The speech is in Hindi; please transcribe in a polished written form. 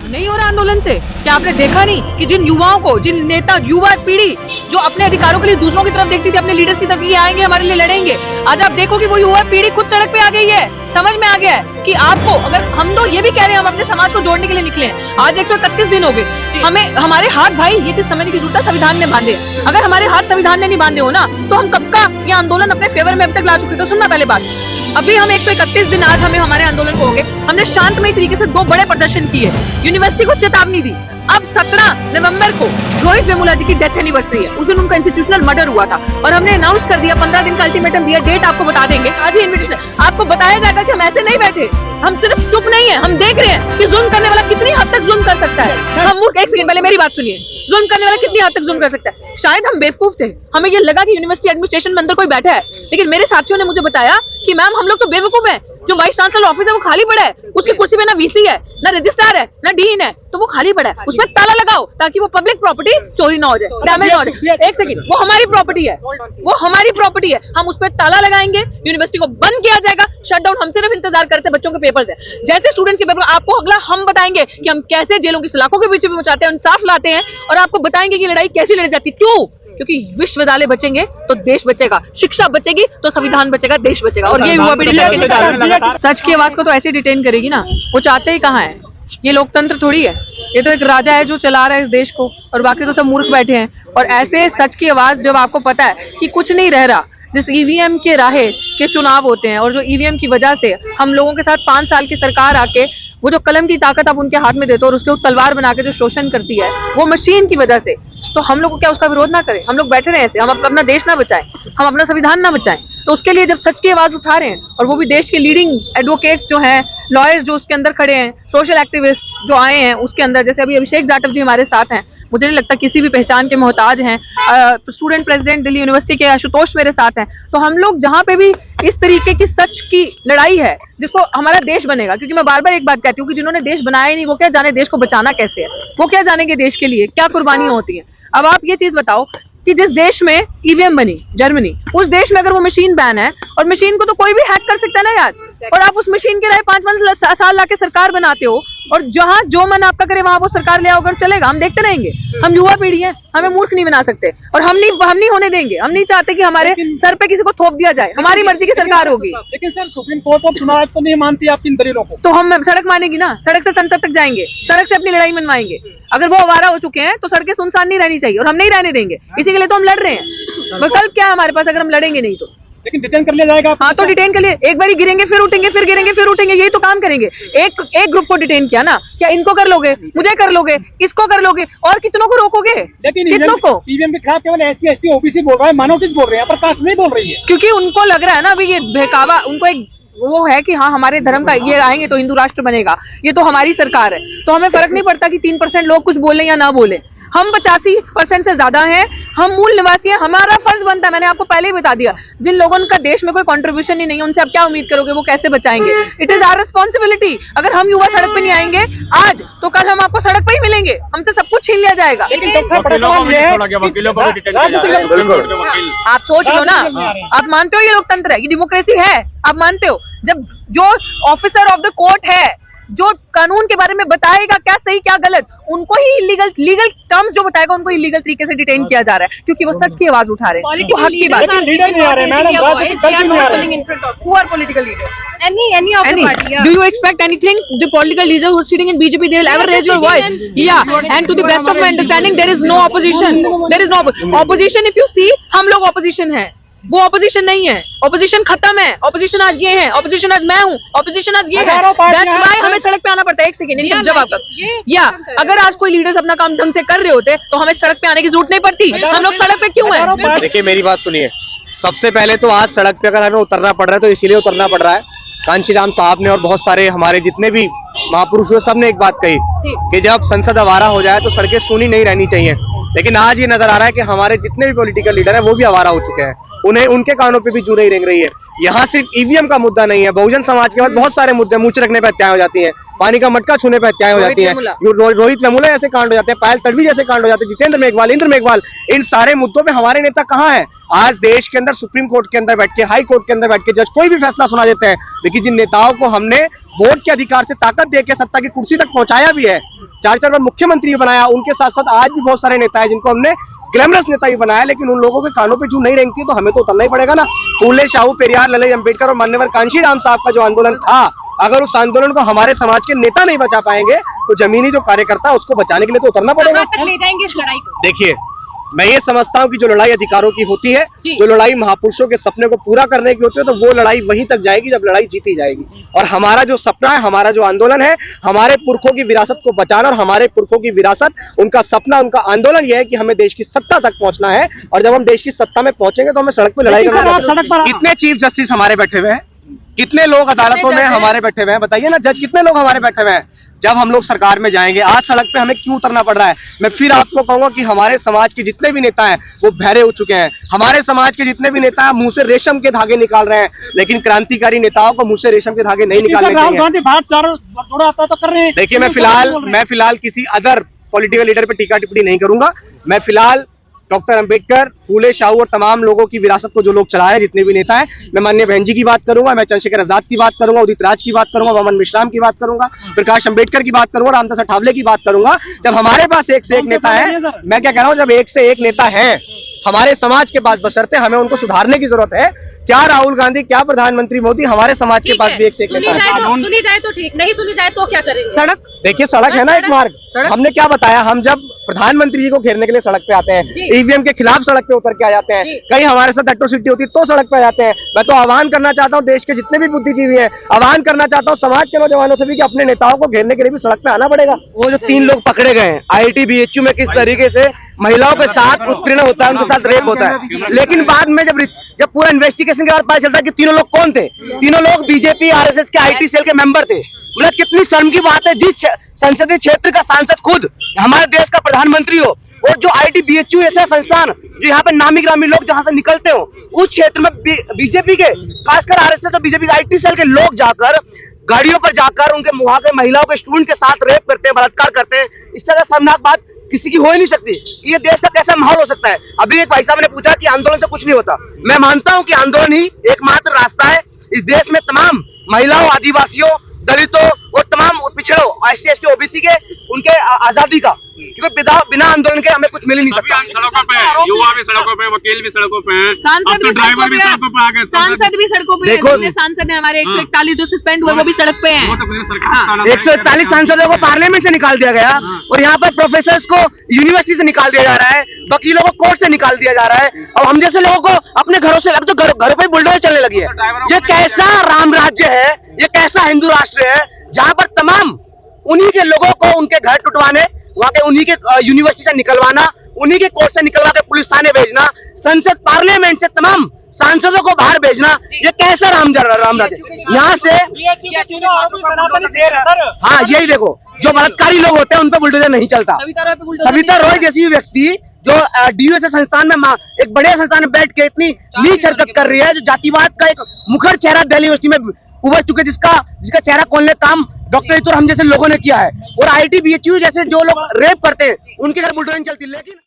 नहीं हो रहा आंदोलन से? क्या आपने देखा नहीं कि जिन युवाओं को, जिन नेता, युवा पीढ़ी जो अपने अधिकारों के लिए दूसरों की तरफ देखती थी, अपने लीडर्स की तरफ, ये आएंगे हमारे लिए लड़ेंगे, आज आप देखो कि वो युवा पीढ़ी खुद सड़क पे आ गई है। समझ में आ गया है कि आपको, अगर हम तो ये भी कह रहे हैं हम अपने समाज को जोड़ने के लिए निकले हैं, आज 131 दिन हो गए, हमें हमारे हाथ, भाई ये चीज समझने की जरूरत है, संविधान ने बांधे। अगर हमारे हाथ संविधान ने नहीं बांधे हो ना, तो हम कब का ये आंदोलन अपने फेवर में अब तक ला चुके। तो सुनना पहले बात, अभी हम 131 दिन आज हमें हमारे आंदोलन को हो गए, हमने शांतमय तरीके से 2 बड़े प्रदर्शन किए, यूनिवर्सिटी को चेतावनी दी। अब 17 नवंबर को रोहित वेमुला जी की डेथ एनिवर्सरी है, उस दिन उनका इंस्टीट्यूशनल मर्डर हुआ था और हमने अनाउंस कर दिया 15 दिन का अल्टीमेटम दिया, डेट आपको बता देंगे। आज ही इन्विटेशन आपको बताया जाएगा कि हम ऐसे नहीं बैठे, हम सिर्फ चुप नहीं है, हम देख रहे हैं कि जुल्म करने वाला कितनी हद तक जुल्म कर सकता है। हम मूर्ख, एक सेकंड पहले मेरी बात सुनिए, जुल्म करने वाला कितनी हद तक जुल्म कर सकता है। शायद हम बेवकूफ थे, हमें ये लगा कि यूनिवर्सिटी एडमिनिस्ट्रेशन में अंदर कोई बैठा है, लेकिन मेरे साथियों ने मुझे बताया कि मैम हम लोग तो बेवकूफ हैं, जो वाइस चांसलर ऑफिस है वो खाली पड़ा है, उसकी कुर्सी में ना वीसी है, ना रजिस्ट्रार है, ना डीन है, तो वो खाली पड़ा है, उसमें ताला लगाओ ताकि वो पब्लिक प्रॉपर्टी चोरी ना हो जाए, डैमेज ना हो जाए। एक सेकंड, वो हमारी प्रॉपर्टी है, वो हमारी प्रॉपर्टी है, हम उस पर ताला लगाएंगे, यूनिवर्सिटी को बंद किया जाएगा, शटडाउन। हम सिर्फ इंतजार करते हैं बच्चों के पेपर्स है, जैसे स्टूडेंट्स के पेपर आपको अगला हम बताएंगे कि हम कैसे जेलों की सलाखों के पीछे पहुंचाते हैं, इंसाफ लाते हैं, और आपको बताएंगे कि लड़ाई कैसी लड़ी जाती है। क्यों? क्योंकि विश्वविद्यालय बचेंगे तो देश बचेगा, शिक्षा बचेगी तो संविधान बचेगा, देश बचेगा। और ये युवा पीढ़ी करके निकाल, सच की आवाज को तो ऐसे डिटेन करेगी ना, वो चाहते ही कहाँ है, ये लोकतंत्र थोड़ी है, ये तो एक राजा है जो चला रहा है इस देश को, और बाकी तो सब मूर्ख बैठे हैं। और ऐसे सच की आवाज जब आपको पता है कि कुछ नहीं रह रहा, जिस ईवीएम के राहे के चुनाव होते हैं, और जो ईवीएम की वजह से हम लोगों के साथ 5 साल की सरकार आके वो जो कलम की ताकत आप उनके हाथ में देते हो और उसके तलवार बना के जो शोषण करती है वो मशीन की वजह से, तो हम लोग को क्या उसका विरोध ना करें? हम लोग बैठे रहे ऐसे, हम अपना देश ना बचाएं, हम अपना संविधान ना बचाएं? तो उसके लिए जब सच की आवाज उठा रहे हैं, और वो भी देश के लीडिंग एडवोकेट्स जो हैं, लॉयर्स जो उसके अंदर खड़े हैं, सोशल एक्टिविस्ट जो आए हैं उसके अंदर, जैसे अभी अभिषेक जाटव जी हमारे साथ हैं, मुझे नहीं लगता किसी भी पहचान के मोहताज हैं, स्टूडेंट प्रेसिडेंट दिल्ली यूनिवर्सिटी के आशुतोष मेरे साथ हैं। तो हम लोग जहां पे भी इस तरीके की सच की लड़ाई है, जिसको हमारा देश बनेगा, क्योंकि मैं बार बार एक बात कहती हूँ कि जिन्होंने देश बनाया ही नहीं वो क्या जाने देश को बचाना कैसे है, वो क्या जानेंगे देश के लिए क्या कुर्बानियां होती हैं। अब आप ये चीज बताओ कि जिस देश में ईवीएम बनी, जर्मनी, उस देश में अगर वो मशीन बैन है, और मशीन को तो कोई भी हैक कर सकता है ना यार, और आप उस मशीन के रहे 5 साल लाके सरकार बनाते हो, और जहां जो मन आपका करे वहां वो सरकार ले आओ, चलेगा, हम देखते रहेंगे। हम युवा पीढ़ी हैं, हमें मूर्ख नहीं बना सकते, और हम नहीं होने देंगे। हम नहीं चाहते कि हमारे सर पे किसी को थोप दिया जाए, हमारी मर्जी की सरकार होगी। लेकिन सर सुप्रीम कोर्ट और चुनाव आयोग तो नहीं मानती आपकी इन दलीलों को, तो हम सड़क मानेगी ना, सड़क से संसद तक जाएंगे, सड़क से अपनी लड़ाई मनवाएंगे। अगर वो आवारा हो चुके हैं तो सड़कें सुनसान नहीं रहनी चाहिए, और हम नहीं रहने देंगे, इसी के लिए तो हम लड़ रहे हैं। विकल्प क्या है हमारे पास अगर हम लड़ेंगे नहीं तो? लेकिन डिटेन कर लिया जाएगा। हाँ, तो डिटेन कर लिए, एक बार गिरेंगे फिर उठेंगे, फिर गिरेंगे फिर उठेंगे, यही तो काम करेंगे। एक ग्रुप को डिटेन किया ना, क्या इनको कर लोगे, मुझे कर लोगे, इसको कर लोगे, और कितनों को रोकोगे? लेकिन कितनों को? ईवीएम के खिलाफ केवल SC ST OBC बोल रहा है, मानव चीज बोल रहे हैं, पर कास्ट नहीं बोल रही है, क्योंकि उनको लग रहा है ना अभी ये बहकावा, उनको एक वो है कि हाँ हमारे धर्म का ये आएंगे तो हिंदू राष्ट्र बनेगा, ये तो हमारी सरकार है, तो हमें फर्क नहीं पड़ता कि 3% लोग कुछ बोले या ना बोले। हम 85% से ज्यादा हैं, हम मूल निवासी हैं, हमारा फर्ज बनता है। मैंने आपको पहले ही बता दिया, जिन लोगों का देश में कोई कंट्रीब्यूशन ही नहीं है उनसे आप क्या उम्मीद करोगे वो कैसे बचाएंगे? It is our responsibility. अगर हम युवा सड़क पे नहीं आएंगे आज, तो कल हम आपको सड़क पे ही मिलेंगे, हमसे सब कुछ छीन लिया जाएगा। आप सोच लो ना, आप मानते हो ये लोकतंत्र है, ये डेमोक्रेसी है? आप मानते हो? जब जो ऑफिसर ऑफ द कोर्ट है, जो कानून के बारे में बताएगा क्या सही क्या गलत, उनको ही लीगल टर्म्स जो बताएगा उनको इलीगल तरीके से डिटेन किया जा रहा है, क्योंकि वो सच की आवाज उठा रहे हैं, वो हक की बात है। लीडर नहीं आ रहे madam, Who are political leaders? Any of the party, yeah. Do you expect anything? The political leader who is sitting in BJP, they will ever raise your voice? Yeah. And to the best of my understanding, there is no opposition. There is no opposition. If you see, हम लोग opposition हैं, वो ऑपोजिशन नहीं है। ऑपोजिशन खत्म है, ऑपोजिशन आज ये है, ऑपोजिशन आज मैं हूँ, ऑपोजिशन आज ये है। That's why हमें सड़क पे आना पड़ता है। एक सेकेंड, इनका जवाब या अगर आज कोई लीडर्स अपना काम ढंग से कर रहे होते तो हमें सड़क पे आने की जरूरत नहीं पड़ती। हम लोग सड़क पे क्यों हैं? देखिए मेरी बात सुनिए, सबसे पहले तो आज सड़क पे अगर हमें उतरना पड़ रहा है तो इसीलिए उतरना पड़ रहा है। कांशीराम साहब ने और बहुत सारे हमारे जितने भी महापुरुष हुए सब ने एक बात कही कि जब संसद आवारा हो जाए तो सड़कें सूनी नहीं रहनी चाहिए। लेकिन आज ये नजर आ रहा है कि हमारे जितने भी पॉलिटिकल लीडर हैं वो भी आवारा हो चुके हैं, उन्हें उनके कानों पे भी जू नहीं रेंग रही है। यहाँ सिर्फ ईवीएम का मुद्दा नहीं है, बहुजन समाज के बाद बहुत सारे मुद्दे, मुंह रखने पे हत्याएं हो जाती हैं, पानी का मटका छूने पे हत्याएं हो जाती हैं, रोहित वेमुला जैसे कांड हो जाते हैं, पायल तड़वी जैसे कांड हो जाते हैं, जितेंद्र मेघवाल, इंद्र मेघवाल, इन सारे मुद्दों पे हमारे नेता कहाँ है? आज देश के अंदर सुप्रीम कोर्ट के अंदर बैठ के, हाई कोर्ट के अंदर बैठ के जज कोई भी फैसला सुना देते हैं, लेकिन जिन नेताओं को हमने वोट के अधिकार से ताकत देकर सत्ता की कुर्सी तक पहुंचाया भी है, 4 बार मुख्यमंत्री भी बनाया, उनके साथ साथ आज भी बहुत सारे नेता हैं जिनको हमने ग्लैमरस नेता भी बनाया, लेकिन उन लोगों के कानों पे जू नहीं रेंगती है तो हमें तो उतरना ही पड़ेगा ना। फूले शाहू पेरियार लले अम्बेडकर और मान्यवर कांशीराम साहब का जो आंदोलन था, अगर उस आंदोलन को हमारे समाज के नेता नहीं बचा पाएंगे तो जमीनी जो कार्यकर्ता है उसको बचाने के लिए तो उतरना पड़ेगा। कहाँ तक ले जाएंगे इस लड़ाई को? देखिए, मैं ये समझता हूँ कि जो लड़ाई अधिकारों की होती है, जो लड़ाई महापुरुषों के सपने को पूरा करने की होती है, तो वो लड़ाई वहीं तक जाएगी जब लड़ाई जीती जाएगी। और हमारा जो सपना है, हमारा जो आंदोलन है, हमारे पुरखों की विरासत को बचाना, और हमारे पुरखों की विरासत, उनका सपना, उनका आंदोलन यह है कि हमें देश की सत्ता तक पहुंचना है। और जब हम देश की सत्ता में पहुंचेंगे तो हमें सड़क पर लड़ाई करना है। कितने चीफ जस्टिस हमारे बैठे हुए हैं, कितने लोग अदालतों में हमारे बैठे हुए हैं, बताइए ना जज, कितने लोग हमारे बैठे हुए हैं। जब हम लोग सरकार में जाएंगे, आज सड़क पे हमें क्यों उतरना पड़ रहा है? मैं फिर आपको कहूंगा कि हमारे समाज के जितने भी नेता हैं वो बहरे हो चुके हैं। हमारे समाज के जितने भी नेता हैं मुंह से रेशम के धागे निकाल रहे हैं, लेकिन क्रांतिकारी नेताओं को मुंह से रेशम के धागे नहीं निकालने चाहिए। राहुल गांधी भारत जोड़ो यात्रा तो कर रहे हैं। देखिए, मैं फिलहाल किसी अदर पॉलिटिकल लीडर पे टीका टिप्पणी नहीं करूंगा। मैं फिलहाल डॉक्टर अंबेडकर, फूले शाहू और तमाम लोगों की विरासत को जो लोग चला रहे हैं, जितने भी नेता हैं, मैं माननीय बहन जी की बात करूंगा, मैं चंद्रशेखर आजाद की बात करूंगा, उदित राज की बात करूंगा, वामन विश्राम की बात करूंगा, प्रकाश अंबेडकर की बात करूंगा, रामदास अठावले की बात करूंगा। जब हमारे पास एक से एक नेता है, मैं क्या कह रहा हूं, जब एक से एक नेता है हमारे समाज के पास, बशर्ते हमें उनको सुधारने की जरूरत है। क्या राहुल गांधी, क्या प्रधानमंत्री मोदी, हमारे समाज के पास भी एक से एक नेता है। सुनी जाए तो ठीक, नहीं सुनी जाए तो क्या करेंगे? सड़क, देखिए सड़क है ना एक मार्ग। हमने क्या बताया, हम जब प्रधानमंत्री जी को घेरने के लिए सड़क पे आते हैं, ईवीएम के खिलाफ सड़क पे उतर के आ जाते हैं, कहीं हमारे साथ एट्रोसिटी होती है तो सड़क पे आ जाते हैं। मैं तो आह्वान करना चाहता हूँ देश के जितने भी बुद्धिजीवी हैं, आह्वान करना चाहता हूँ समाज के नौजवानों से भी कि अपने नेताओं को घेरने के लिए भी सड़क पे आना पड़ेगा। वो जो 3 लोग पकड़े गए हैं IIT BHU में, किस तरीके से महिलाओं के साथ उत्पीड़न होता है, उनके साथ रेप होता है, लेकिन बाद में जब पूरा इन्वेस्टिगेशन के बाद पता चलता है कि तीनों लोग कौन थे, तीनों लोग बीजेपी RSS के IT सेल के मेंबर थे। मतलब कितनी शर्म की बात है, जिस संसदीय क्षेत्र का सांसद खुद हमारे देश का प्रधानमंत्री हो, और जो IIT BHU ऐसा संस्थान जो यहाँ पे नामी ग्रामी लोग जहाँ से निकलते हो, उस क्षेत्र में बीजेपी के, खासकर RSS और बीजेपी के IT सेल के लोग जाकर गाड़ियों पर जाकर उनके वहां के महिलाओं के स्टूडेंट के साथ रेप करते हैं, बलात्कार करते हैं। इससे ज्यादा शर्मनाक बात किसी की हो ही नहीं सकती। ये देश का कैसा माहौल हो सकता है? अभी एक भाई साहब ने पूछा कि आंदोलन से कुछ नहीं होता। मैं मानता हूं कि आंदोलन ही एकमात्र रास्ता है इस देश में तमाम महिलाओं, आदिवासियों, दलितों और तमाम पिछड़ों, SC ST OBC के, उनके आजादी का, क्योंकि बिना आंदोलन के हमें कुछ मिल ही नहीं सकता। सड़कों पे युवा भी सड़कों पे, वकील भी सड़कों पे हैं, सांसद भी ड्राइवर भी सड़कों पे आ गए, सांसद भी सड़कों पे हैं। सांसद है हमारे 141 जो सस्पेंड हुए वो भी सड़क पे हैं। 141 सांसदों को पार्लियामेंट से निकाल दिया गया, और यहाँ पर प्रोफेसर्स को यूनिवर्सिटी से निकाल दिया जा रहा है, वकीलों को कोर्ट से निकाल दिया जा रहा है, और हम जैसे लोगों को अपने घरों से, अब तो घरों पे बुलडोजर चलने लगी है। ये कैसा राम राज्य है, ये कैसा हिंदू राष्ट्र है, जहाँ पर तमाम उन्हीं के लोगों को उनके घर टुटवाने, वहां के उन्हीं के यूनिवर्सिटी से निकलवाना, उन्हीं के कोर्ट से निकलवा के पुलिस थाने भेजना, संसद पार्लियामेंट से तमाम सांसदों को बाहर भेजना, ये कैसा राम राज्य? यहाँ से हाँ, यही देखो, जो बलात्कारी लोग होते हैं उन पर बुलडोजर नहीं चलता। सविता रॉय जैसी व्यक्ति जो DUSA संस्थान में, एक बड़े संस्थान में बैठ के इतनी नीच हरकत कर रही है, जो जातिवाद का एक मुखर चेहरा दिल्ली यूनिवर्सिटी में उभर चुके, जिसका चेहरा खोलने का काम डॉक्टर इतुर हम जैसे लोगों ने किया है, और IIT BHU जैसे जो लोग रेप करते हैं उनके घर बुलडोजर चलती, लेकिन